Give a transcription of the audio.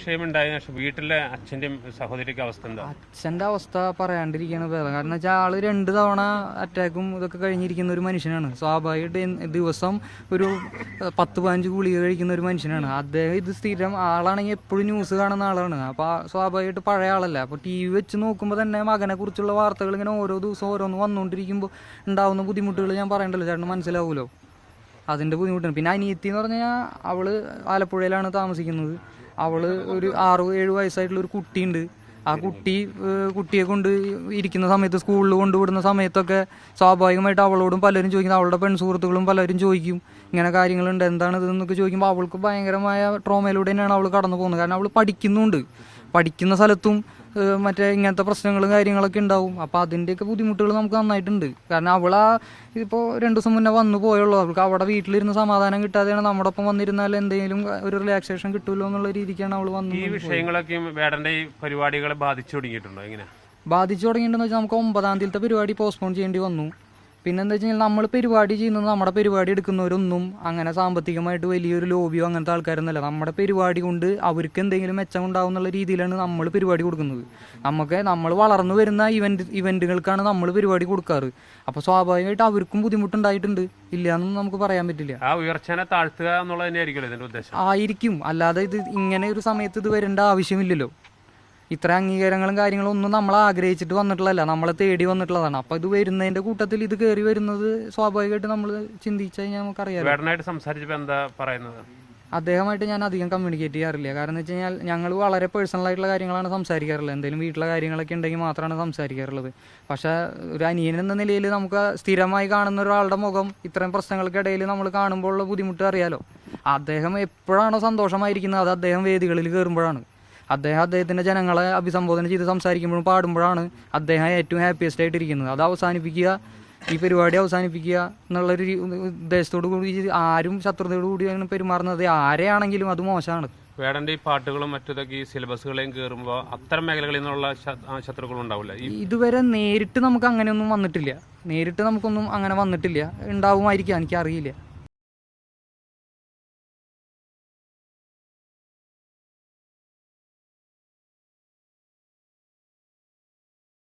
വിഷയമുണ്ടായ ശേഷം വീട്ടിലെ അച്ഛൻ്റെയും സഹോദരിക്ക് അവസ്ഥ എന്താ? അച്ഛൻ്റെ അവസ്ഥ പറയാണ്ടിരിക്കുകയാണ് ഭേദം. കാരണം വെച്ചാൽ ആള് 2 തവണ അറ്റാക്കും ഇതൊക്കെ കഴിഞ്ഞിരിക്കുന്ന ഒരു മനുഷ്യനാണ്. സ്വാഭാവികമായിട്ട് ദിവസം ഒരു 10-15 ഗുളിക കഴിക്കുന്ന ഒരു മനുഷ്യനാണ് അദ്ദേഹം. ഇത് സ്ഥിരം ആളാണെങ്കിൽ എപ്പോഴും ന്യൂസ് കാണുന്ന ആളാണ്. അപ്പോൾ സ്വാഭാവികമായിട്ട് പഴയ ആളല്ല. അപ്പോൾ ടി വി വെച്ച് നോക്കുമ്പോൾ തന്നെ മകനെ കുറിച്ചുള്ള വാർത്തകൾ ഇങ്ങനെ ഓരോ ദിവസം ഓരോന്ന് വന്നുകൊണ്ടിരിക്കുമ്പോൾ ഉണ്ടാവുന്ന ബുദ്ധിമുട്ടുകൾ ഞാൻ പറയണ്ടല്ലോ, ചേട്ടന് മനസ്സിലാവുമല്ലോ. അതിൻ്റെ ബുദ്ധിമുട്ടാണ്. പിന്നെ അനിയത്തി എന്ന് പറഞ്ഞു കഴിഞ്ഞാൽ അവൾ ആലപ്പുഴയിലാണ് താമസിക്കുന്നത്. അവൾ ഒരു 6-7 വയസ്സായിട്ടുള്ള ഒരു കുട്ടിയുണ്ട്. ആ കുട്ടിയെ കൊണ്ട് ഇരിക്കുന്ന സമയത്ത്, സ്കൂളിൽ കൊണ്ടുവിടുന്ന സമയത്തൊക്കെ സ്വാഭാവികമായിട്ട് അവളോടും പലരും ചോദിക്കുന്നത്, അവളുടെ പെൺസുഹൃത്തുക്കളും പലരും ചോദിക്കും ഇങ്ങനെ കാര്യങ്ങളുണ്ട് എന്താണ് ഇതെന്നൊക്കെ ചോദിക്കുമ്പോൾ അവൾക്ക് ഭയങ്കരമായ ട്രോമയിലൂടെ തന്നെയാണ് അവൾ കടന്നു പോകുന്നത്. കാരണം അവൾ പഠിക്കുന്നുണ്ട്, പഠിക്കുന്ന സ്ഥലത്തും മറ്റേ ഇങ്ങനത്തെ പ്രശ്നങ്ങളും കാര്യങ്ങളൊക്കെ ഉണ്ടാവും. അപ്പോൾ അതിൻ്റെയൊക്കെ ബുദ്ധിമുട്ടുകൾ നമുക്ക് നന്നായിട്ടുണ്ട്. കാരണം ഇപ്പോൾ 2 ദിവസം മുന്നേ വന്നു പോയുള്ളൂ. അവൾക്ക് അവിടെ വീട്ടിലിരുന്ന് സമാധാനം കിട്ടാതെയാണ് നമ്മുടെ ഒപ്പം വന്നിരുന്നാൽ എന്തെങ്കിലും ഒരു റിലാക്സേഷൻ കിട്ടുമല്ലോ എന്നുള്ള രീതിക്കാണ് അവൾ വന്നത്. ഈ വിഷയങ്ങളൊക്കെ വേടന്റെ ഈ പരിപാടികളെ ബാധിച്ചു തുടങ്ങിയിട്ടുണ്ടോ? എങ്ങനെ ബാധിച്ചു തുടങ്ങിയിട്ടുണ്ടെന്ന് വെച്ചാൽ നമുക്ക് 9-ാം തീയതിയിലത്തെ പരിപാടി പോസ്റ്റ്പോൺ ചെയ്യേണ്ടി വന്നു. പിന്നെ എന്താ വെച്ച് കഴിഞ്ഞാൽ നമ്മൾ പരിപാടി ചെയ്യുന്നത്, നമ്മുടെ പരിപാടി എടുക്കുന്നവരൊന്നും അങ്ങനെ സാമ്പത്തികമായിട്ട് വലിയൊരു ലോബിയോ അങ്ങനത്തെ ആൾക്കാരൊന്നുമല്ല. നമ്മുടെ പരിപാടി കൊണ്ട് അവർക്ക് എന്തെങ്കിലും മെച്ചം ഉണ്ടാവും എന്നുള്ള രീതിയിലാണ് നമ്മൾ പരിപാടി കൊടുക്കുന്നത്. നമ്മൾ വളർന്നു വരുന്ന ഇവന്റുകൾക്കാണ് നമ്മൾ പരിപാടി കൊടുക്കാറ്. അപ്പോൾ സ്വാഭാവികമായിട്ട് അവർക്കും ബുദ്ധിമുട്ടുണ്ടായിട്ടുണ്ട്, ഇല്ല എന്നൊന്നും നമുക്ക് പറയാൻ പറ്റില്ല. ആ ഉയർച്ചനെ താഴ്ത്തുക എന്നുള്ളത് തന്നെയായിരിക്കും ഇതിന്റെ ഉദ്ദേശം. ആയിരിക്കും, അല്ലാതെ ഇത് ഇങ്ങനെ ഒരു സമയത്ത് ഇത് വരേണ്ട ആവശ്യമില്ലല്ലോ. ഇത്ര അംഗീകാരങ്ങളും കാര്യങ്ങളും ഒന്നും നമ്മൾ ആഗ്രഹിച്ചിട്ട് വന്നിട്ടുള്ളതല്ല, നമ്മളെ തേടി വന്നിട്ടുള്ളതാണ്. അപ്പോൾ ഇത് വരുന്നതിന്റെ കൂട്ടത്തിൽ ഇത് കയറി വരുന്നത് സ്വാഭാവികമായിട്ട് നമ്മൾ ചിന്തിച്ചു കഴിഞ്ഞാൽ നമുക്കറിയാം. വേടനായിട്ട് സംസാരിച്ചപ്പോൾ എന്താ പറയുന്നത്? അദ്ദേഹമായിട്ട് ഞാൻ അധികം കമ്മ്യൂണിക്കേറ്റ് ചെയ്യാറില്ല. കാരണം എന്ന് വെച്ച് കഴിഞ്ഞാൽ ഞങ്ങൾ വളരെ പേഴ്സണൽ ആയിട്ടുള്ള കാര്യങ്ങളാണ് സംസാരിക്കാറുള്ളത്. എന്തെങ്കിലും വീട്ടിലെ കാര്യങ്ങളൊക്കെ ഉണ്ടെങ്കിൽ മാത്രമാണ് സംസാരിക്കാറുള്ളത്. പക്ഷേ ഒരു അനിയൻ എന്ന നിലയിൽ നമുക്ക് സ്ഥിരമായി കാണുന്ന ഒരാളുടെ മുഖം ഇത്രയും പ്രശ്നങ്ങൾക്കിടയിൽ നമ്മൾ കാണുമ്പോൾ ഉള്ള ബുദ്ധിമുട്ട് അറിയാലോ. അദ്ദേഹം എപ്പോഴാണോ സന്തോഷമായിരിക്കുന്നത് അത് അദ്ദേഹം വേദികളിൽ കയറുമ്പോഴാണ്. അദ്ദേഹത്തിൻ്റെ ജനങ്ങളെ അഭിസംബോധന ചെയ്ത് സംസാരിക്കുമ്പോഴും പാടുമ്പോഴാണ് അദ്ദേഹം ഏറ്റവും ഹാപ്പിയസ്റ്റ് ആയിട്ടിരിക്കുന്നത്. അത് അവസാനിപ്പിക്കുക, ഈ പരിപാടി അവസാനിപ്പിക്കുക എന്നുള്ളൊരു ഉദ്ദേശത്തോടു കൂടി ആരും ശത്രുതയോടു കൂടിയാണ് പെരുമാറുന്നത്. ആരെയാണെങ്കിലും അത് മോശമാണ്. വേടന്റെ ഈ പാട്ടുകളും മറ്റൊക്കെ ഈ സിലബസുകളെയും കയറുമ്പോൾ അത്തരം മേഖലകളിൽ നിന്നുള്ള ശത്രുക്കൾ ഉണ്ടാവില്ല. ഇതുവരെ നേരിട്ട് നമുക്ക് അങ്ങനെയൊന്നും വന്നിട്ടില്ല. നേരിട്ട് നമുക്കൊന്നും അങ്ങനെ വന്നിട്ടില്ല. ഉണ്ടാവുമായിരിക്കാം, എനിക്കറിയില്ല.